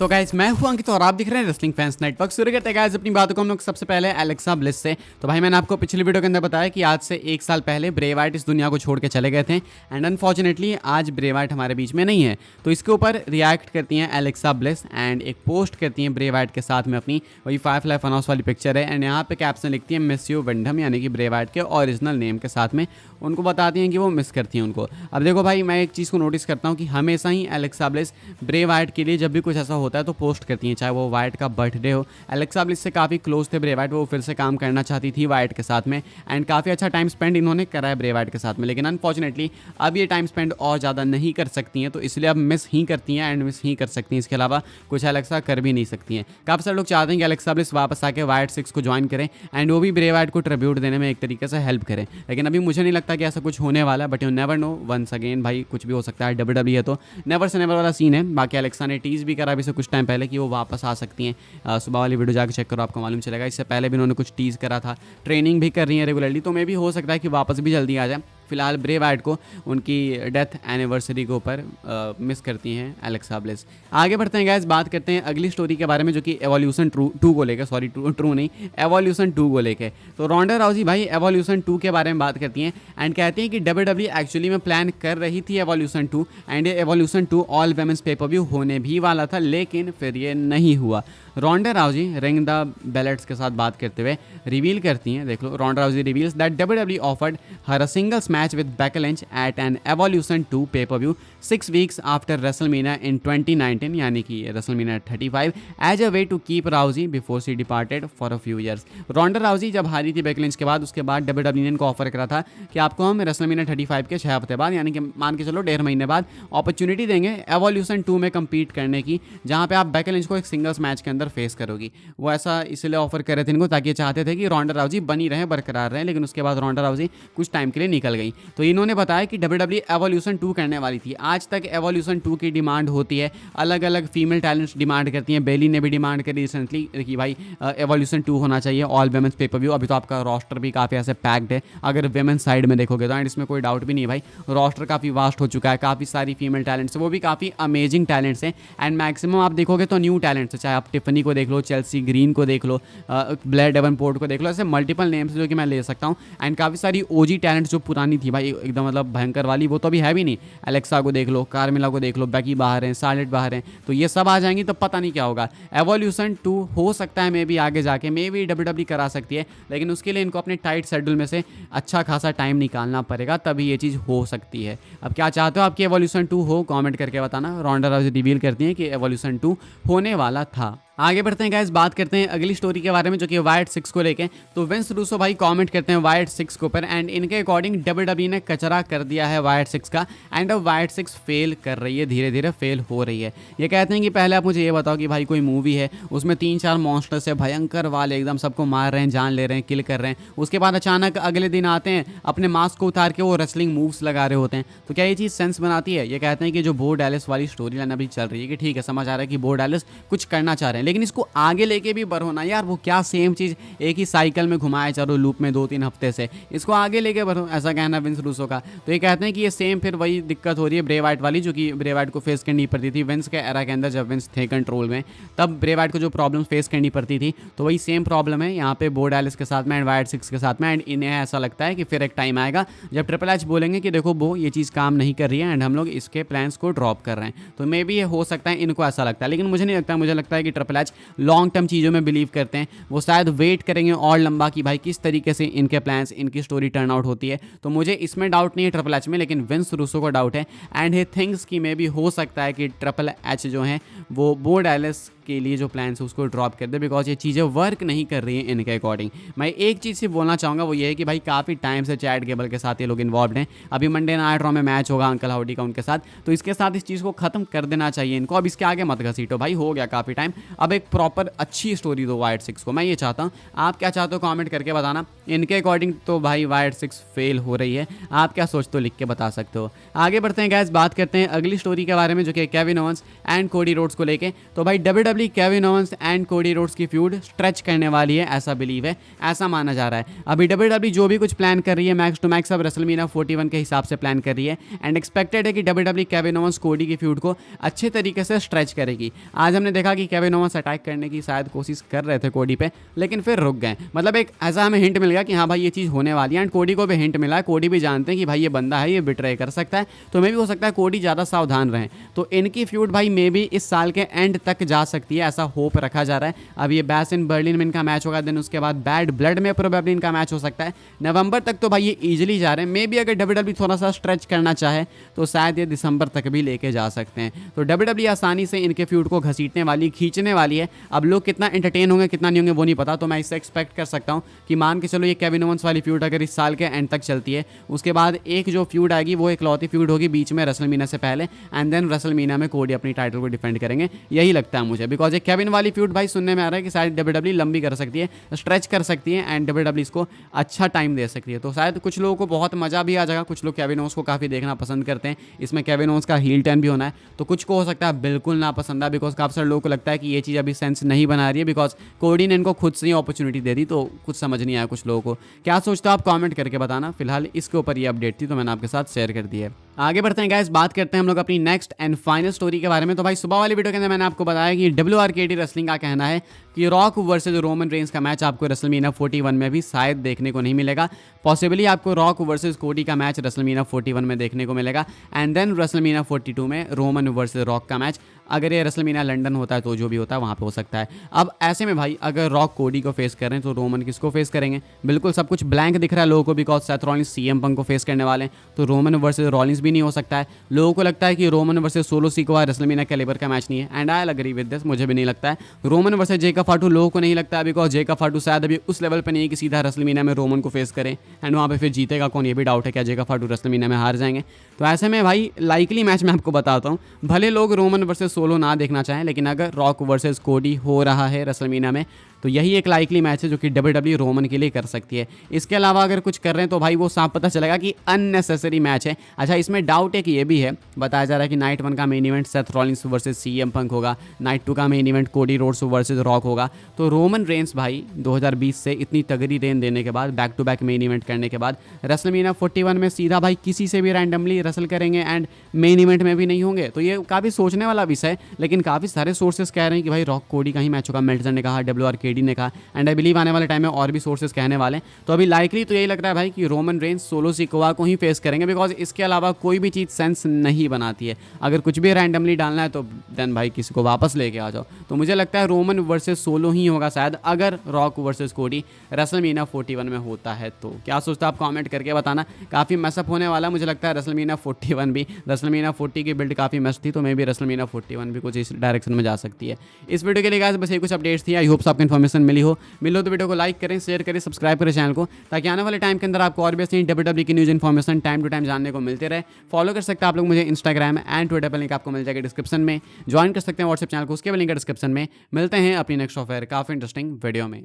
तो गाइस मैं हूं अंकित और आप दिख रहे हैं रेसलिंग फैंस नेटवर्क। शुरू करते हैं गाइस अपनी बातों को हम लोग सबसे पहले एलेक्सा ब्लिस से। तो भाई मैंने आपको पिछली वीडियो के अंदर बताया कि आज से 1 साल पहले ब्रे वाइट इस दुनिया को छोड़ के चले गए थे एंड अनफॉर्चुनेटली आज ब्रे वाइट हमारे बीच में नहीं है। तो इसके ऊपर रिएक्ट करती हैं एलेक्सा ब्लिस एंड एक पोस्ट करती हैं ब्रे वाइट के साथ में अपनी, वही 5 लाइफ अनाउंस वाली पिक्चर है एंड यहाँ पे कैप्शन लिखती है मिस यू विंडम, यानी कि ब्रे वाइट के ओरिजिनल नेम के साथ में उनको बताती हैं कि वो मिस करती हैं उनको। अब देखो भाई मैं एक चीज़ को नोटिस करता हूँ कि हमेशा ही एलेक्सा ब्लिस ब्रे वाइट के लिए जब भी कुछ ऐसा होता है तो पोस्ट करती हैं, चाहे वो वाइट का बर्थडे हो। एलेक्सा ब्लिस से काफ़ी क्लोज थे ब्रे वाइट, वो फिर से काम करना चाहती थी वाइट के साथ में एंड काफ़ी अच्छा टाइम स्पेंड इन्होंने करा है ब्रे वाइट के साथ में, लेकिन अनफॉर्चुनेटली अब ये टाइम स्पेंड और ज़्यादा नहीं कर सकती हैं, तो इसलिए अब मिस ही करती हैं एंड मिस ही कर सकती हैं। इसके अलावा कुछ एलेक्सा कर भी नहीं सकती हैं। काफ़ी सारे लोग चाहते हैं कि एलेक्सा ब्लिस वापस आके वाइट 6 को ज्वाइन करें एंड वो भी ब्रे वाइट को ट्रिब्यूट देने में एक तरीके से हेल्प करें, लेकिन अभी मुझे नहीं लगता कि ऐसा कुछ होने वाला है, but you never know. Once again भाई कुछ भी हो सकता है, डब्ल्यूडब्ल्यूई है तो नेवर से नेवर वाला सीन है। बाकी एलेक्सा ने टीज भी करा अभी से कुछ टाइम पहले कि वो वापस आ सकती हैं। सुबह वाली वीडियो जाकर चेक करो, आपको मालूम चलेगा। इससे पहले भी उन्होंने कुछ टीज करा था, ट्रेनिंग भी कर रही हैं रेगुलरली, तो मे भी हो सकता है कि वापस भी जल्दी आ जाए। फिलहाल ब्रे वाइट को उनकी डेथ एनिवर्सरी के ऊपर मिस करती हैं एलेक्सा ब्लिस। आगे बढ़ते हैं गाइस, बात करते हैं अगली स्टोरी के बारे में जो कि एवोल्यूशन 2 को लेकर, सॉरी ट्रू नहीं, एवोल्यूशन 2 को लेकर। तो रोंडा राउजी भाई एवोल्यूशन 2 के बारे में बात करती हैं एंड कहती हैं कि डब्ल्यूडब्ल्यूई एक्चुअली में प्लान कर रही थी एवोल्यूशन 2 एंड ये evolution 2 all women's pay per view होने भी वाला था, लेकिन फिर ये नहीं हुआ। रोंडा राउजी रिंग द बेलेट्स के साथ बात करते हुए रिवील करती हैं, देख लो, Ronda Rousey reveals that WWE offered her a singles match with Becky Lynch at an Evolution 2 pay-per-view 6 weeks after WrestleMania in 2019, यानी कि WrestleMania 35, as a way to keep Rousey before she departed for a few years। रोंडा राउजी जब हारी थी Becky Lynch के बाद, उसके बाद WWE ने इनको ऑफर करा था कि आपको हम WrestleMania 35 के 6 हफ्ते बाद, यानी कि मान के चलो 1.5 महीने बाद अपॉर्चुनिटी देंगे Evolution 2 में कम्पीट करने की, जहाँ पे आप बेकी लिंच को एक सिंगल्स मैच के अंदर फेस करोगी। वो ऐसा इसलिए ऑफर कर रहे थे इनको ताकि चाहते थे कि रोंडा राउजी बनी रहे, बरकरार रहे, लेकिन उसके बाद रोंडा राउजी कुछ टाइम के लिए निकल गई। तो इन्होंने बताया कि डब्ल्यूडब्ल्यूई एवोल्यूशन 2 करने वाली थी। आज तक एवोल्यूशन 2 की डिमांड होती है, अलग अलग फीमेल टैलेंट्स डिमांड करती हैं। बेली ने भी डिमांड करी रिसेंटली कि भाई एवोल्यूशन 2 होना चाहिए ऑल वेमेंस पेपर व्यू। अभी तो आपका रोस्टर भी काफ़ी ऐसे पैक्ड है अगर वेमेंस साइड में देखोगे तो, एंड इसमें कोई डाउट भी नहीं है भाई, रोस्टर काफ़ी वास्ट हो चुका है, काफ़ी सारी फीमेल टैलेंट्स, वो भी काफ़ी अमेजिंग टैलेंट्स हैं एंड मैक्सिमम आप देखोगे तो न्यू टैलेंट्स है, चाहे आप टिफनी को देख लो, चेल्सी ग्रीन को देख लो, ब्लेयर डेवनपोर्ट को देख लो, ऐसे मल्टीपल नेम्स जो कि मैं ले सकता हूँ एंड काफ़ी सारी ओजी टैलेंट्स जो पुरानी थी भाई एकदम मतलब भयंकर वाली, वो तो अभी है भी नहीं। एलेक्सा को देख लो, कार्मिला को देख लो, बेकी बाहर हैं, शार्लेट बाहर हैं, तो ये सब आ जाएंगी तो पता नहीं क्या होगा। एवोल्यूशन 2 हो सकता है मे भी आगे जाके मे भी डब्ल्यूडब्ल्यूई करा सकती है, लेकिन उसके लिए इनको अपने टाइट शेड्यूल में से अच्छा खासा टाइम निकालना पड़ेगा, तभी ये चीज़ हो सकती है। अब क्या चाहते हो आपकी एवोल्यूशन 2 हो, कमेंट करके बताना। रोंडा राउजी रिवील करती हैं कि एवोल्यूशन 2 होने वाला था। आगे बढ़ते हैं गाइस, बात करते हैं अगली स्टोरी के बारे में जो कि वाइट 6 को लेके। तो विंस रूसो भाई कमेंट करते हैं वाइट 6 के ऊपर एंड इनके अकॉर्डिंग डब्ल्यूडब्ल्यूई ने कचरा कर दिया है वाइट 6 का एंड अब वाइट 6 फेल कर रही है, धीरे धीरे फेल हो रही है। ये कहते हैं कि पहले आप मुझे ये बताओ कि भाई कोई मूवी है उसमें 3-4 मॉन्स्टर्स है भयंकर वाले, एकदम सबको मार रहे हैं, जान ले रहे हैं, किल कर रहे हैं, उसके बाद अचानक अगले दिन आते हैं अपने मास्क को उतार के वो रेसलिंग मूव्स लगा रहे होते हैं, तो क्या ये चीज़ सेंस बनाती है? ये कहते हैं कि जो बो डैलिस वाली स्टोरी लाइन अभी चल रही है कि ठीक है, समझ आ रहा है कि बो डैलिस कुछ करना चाह रहे हैं, लेकिन इसको आगे लेके भी बढ़ो ना यार। वो क्या सेम चीज़ एक ही साइकिल में घुमाए चलो लूप में 2-3 हफ्ते से, इसको आगे लेके बढ़ो, ऐसा कहना विंस रूसो का। तो ये कहते हैं कि ये सेम फिर वही दिक्कत हो रही है ब्रे वाइट वाली, जो कि ब्रे वाइट को फेस करनी पड़ती थी विंस के एरा के अंदर, जब विंस थे कंट्रोल में, तब ब्रे वाइट को जो प्रॉब्लम फेस करनी पड़ती थी, तो वही सेम प्रॉब्लम है यहाँ पे बो डैलिस के साथ में एंड वाइट 6 के साथ में। एंड इन्हें ऐसा लगता है कि फिर एक टाइम आएगा जब ट्रिपल एच बोलेंगे कि देखो बो ये चीज़ काम नहीं कर रही है एंड हम लोग इसके प्लान्स को ड्रॉप कर रहे हैं। तो मे भी ये हो सकता है, इनको ऐसा लगता है, लेकिन मुझे नहीं लगता। मुझे लगता है कि ट्रिपल एच लॉन्ग टर्म चीज़ों में बिलीव करते हैं, वो शायद वेट करेंगे और लंबा कि भाई किस तरीके से इनके प्लान्स, इनकी स्टोरी टर्न आउट होती है। तो मुझे इसमें डाउट नहीं है ट्रिपल एच में, लेकिन विंस रूसो को डाउट है एंड ही थिंक्स कि मे भी हो सकता है कि ट्रिपल एच जो है वो बो डैलिस के लिए जो प्लान्स है उसको ड्रॉप कर दे, बिकॉज ये चीज़ें वर्क नहीं कर रही हैं इनके अकॉर्डिंग। मैं एक चीज़ सिर्फ बोलना चाहूँगा, वो ये है कि भाई काफ़ी टाइम से चैट गेबल के साथ ये लोग इन्वॉल्व हैं। अभी मंडे नाइट रॉ में मैच होगा अंकल हाउडी का उनके साथ, तो इसके साथ इस चीज़ को खत्म कर देना चाहिए इनको। अब इसके आगे मत घसीटो भाई, हो गया काफ़ी टाइम। अब अब एक प्रॉपर अच्छी स्टोरी दो वाइड 6 को, मैं ये चाहता हूँ। आप क्या चाहते हो कमेंट करके बताना। इनके अकॉर्डिंग तो भाई वाइड 6 फेल हो रही है, आप क्या सोचते हो लिख के बता सकते हो। आगे बढ़ते हैं गाइस, बात करते हैं अगली स्टोरी के बारे में जो कि Kevin Owens and Cody Rhodes को लेके। तो भाई WWE Kevin Owens and Cody Rhodes की फ्यूड स्ट्रेच करने वाली है, ऐसा बिलीव है, ऐसा माना जा रहा है। अभी WWE जो भी कुछ प्लान कर रही है मैक्स टू मैक्स अब रेसलमेनिया 41 के हिसाब से प्लान कर रही है एंड एक्सपेक्टेड है कि WWE केविन ओवेंस कोडी की फ्यूड को अच्छे तरीके से स्ट्रेच करेगी। आज हमने देखा कि केविन ओवेंस अटैक करने की शायद कोशिश कर रहे थे कोडी पे, लेकिन फिर रुक गए। मतलब एक ऐसा हमें हिंट मिल गया कि हाँ भाई ये चीज़ होने वाली है एंड कोडी को भी हिंट मिला है। कोडी भी जानते हैं कि भाई ये बंदा है, ये बिट्रे कर सकता है, तो मे भी हो सकता है कोडी ज़्यादा सावधान रहें। तो इनकी फ्यूड भाई मे भी इस साल के एंड तक जा सकती है, ऐसा होप रखा जा रहा है। अब ये बैश इन बर्लिन में इनका मैच होगा, देन उसके बाद बैड ब्लड में प्रोबेबली इनका मैच हो सकता है। नवंबर तक तो भाई ये ईजिली जा रहे हैं। मे भी अगर WWE थोड़ा सा स्ट्रेच करना चाहे तो शायद ये दिसंबर तक भी लेके जा सकते हैं। तो WWE आसानी से इनके फ्यूड को घसीटने वाली, खींचने वाली है। अब लोग कितना एंटरटेन होंगे कितना नहीं होंगे वो नहीं पता, तो मैं इससे एक्सपेक्ट कर सकता हूँ कि मान के चलो ये केविन ओवेंस वाली फ्यूड अगर इस साल के एंड तक चलती है, उसके बाद एक जो फ्यूड आएगी वो इकलौती फ्यूड होगी बीच में रेसलमेनिया से पहले, एंड देन रेसलमेनिया में कोडी अपनी टाइटल को डिफेंड करेंगे, यही लगता है मुझे। बिकॉज ये केविन वाली फ्यूड भाई सुनने में आ रहा है कि शायद WWE लंबी कर सकती है, स्ट्रेच कर सकती है एंड WWE इसको अच्छा टाइम दे सकती है। तो शायद कुछ लोगों को बहुत मजा भी आ जाएगा, कुछ लोग केविन ओवेंस को काफ़ी देखना पसंद करते हैं, इसमें केविन ओवेंस का हील टर्न भी होना है, तो कुछ को हो सकता है बिल्कुल ना पसंद है। बिकॉज काफ़ी सारे लोगों को लगता है कि ये चीज़ अभी सेंस नहीं बना रही है, बिकॉज कोडी ने इनको खुद से ही अपॉर्चुनिटी दे दी, तो कुछ समझ नहीं आया कुछ लोगों को। क्या सोचते हो आप कमेंट करके बताना। फिलहाल इसके ऊपर ये अपडेट थी तो मैंने आपके साथ शेयर कर दी है। आगे बढ़ते हैं गाइस, बात करते हैं हम लोग अपनी नेक्स्ट एंड फाइनल स्टोरी के बारे में। तो भाई सुबह वाली वीडियो के अंदर मैंने आपको बताया कि WRKD रेसलिंग का कहना है कि रॉक वर्सेस रोमन रेंस का मैच आपको रेसलमेनिया 41 में भी शायद देखने को नहीं मिलेगा। पॉसिबली आपको रॉक वर्सेस कोडी का मैच रेसलमेनिया 41 में देखने को मिलेगा एंड देन रेसलमेनिया 42 में रोमन वर्सेस रॉक का मैच, अगर ये रेसलमेनिया लंदन होता है तो जो भी होता है वहाँ पे हो सकता है। अब ऐसे में भाई अगर रॉक कोडी को फेस कर रहे हैं तो रोमन किसको फेस करेंगे? बिल्कुल सब कुछ ब्लैंक दिख रहा है लोगों को, बिकॉज सेथ रॉलिंस CM पंक को फेस करने वाले हैं, तो रोमन वर्सेस रॉलिंस भी नहीं हो सकता है। लोगों को लगता है कि Roman versus Solo Sikoa WrestleMania caliber का मैच नहीं है, and I agree with this, मुझे भी नहीं लगता है। रोमन वर्सेस जेका फाटू लोगों को नहीं लगता है, बिकॉज जेका फाटू शायद अभी उस लेवल पर नहीं है कि सीधा रेसलमेनिया में रोमन को फेस करें एंड वहाँ पे फिर जीतेगा कौन, ये भी डाउट है क्या जेका फाटू रेसलमेनिया में हार जाएंगे। तो ऐसे में भाई लाइकली मैच मैं आपको बताता हूँ, भले लोग रोमन वर्सेस सोलो ना देखना चाहें, लेकिन अगर रॉक वर्सेस कोडी हो रहा है रेसलमेनिया में तो यही एक लाइकली मैच है जो कि WWE रोमन के लिए कर सकती है। इसके अलावा अगर कुछ कर रहे हैं तो भाई वो साफ पता चलेगा कि अननेसेसरी मैच है। अच्छा, इसमें डाउट एक ये भी है, बताया जा रहा है कि नाइट 1 का main event Seth Rollins versus CM पंक होगा, नाइट 2 का main event Cody Rhodes versus rock होगा। तो रोमन रेंस भाई 2020 से इतनी तगड़ी रेन देने के बाद, back to back main event करने के बाद, रेसलमेनिया 41 में सीधा भाई किसी से भी रैंडमली रेसल करेंगे एंड मेन इवेंट में भी नहीं होंगे। तो ये काफ़ी सोचने वाला विषय है, लेकिन काफ़ी सारे सोर्सेस कह रहे हैं कि भाई रॉक कोडी का ही मैच होगा। मेल्टजर ने कहा, WRKD ने कहा, एंड आई बिलीव आने वाले टाइम में और भी सोर्सेस कहने वाले हैं। तो अभी लाइकली तो यही लग रहा है भाई कि रोमन रेंस सोलो सीकोवा को ही फेस करेंगे, बिकॉज इसके अलावा कोई भी चीज़ सेंस नहीं बनाती है। अगर कुछ भी रैंडमली डालना है तो देन भाई किसी को वापस लेके आ जाओ। तो मुझे लगता है रोमन वर्सेस सोलो ही होगा शायद, अगर रॉक वर्सेस कोडी रेसलमेनिया 41 में होता है। तो क्या सोचता है आप कमेंट करके बताना। काफ़ी मैसअप होने वाला मुझे लगता है रेसलमेनिया 41 भी। रेसलमेनिया 40 की बिल्ड काफ़ी मस्त थी, तो मे भी रेसलमेनिया 41 भी कुछ इस डायरेक्शन में जा सकती है। इस वीडियो के लिए गाइस बस ये कुछ अपडेट्स थी। आई होप आपको इन्फॉर्मेशन मिली हो तो वीडियो को लाइक करें, शेयर करें, सब्सक्राइब करें चैनल को, ताकि आने वाले टाइम के अंदर आपको और भी ऐसी WWE की news information time to time जानने को मिलते रहे। फॉलो कर सकते हैं आप लोग मुझे इंस्टाग्राम एंड ट्विटर पर, लिंक आपको मिल जाएगा डिस्क्रिप्शन में। ज्वाइन कर सकते हैं व्हाट्सएप चैनल को, उसके भी लिंक डिस्क्रिप्शन में। मिलते हैं अपनी नेक्स्ट ऑफर काफ़ी इंटरेस्टिंग वीडियो में।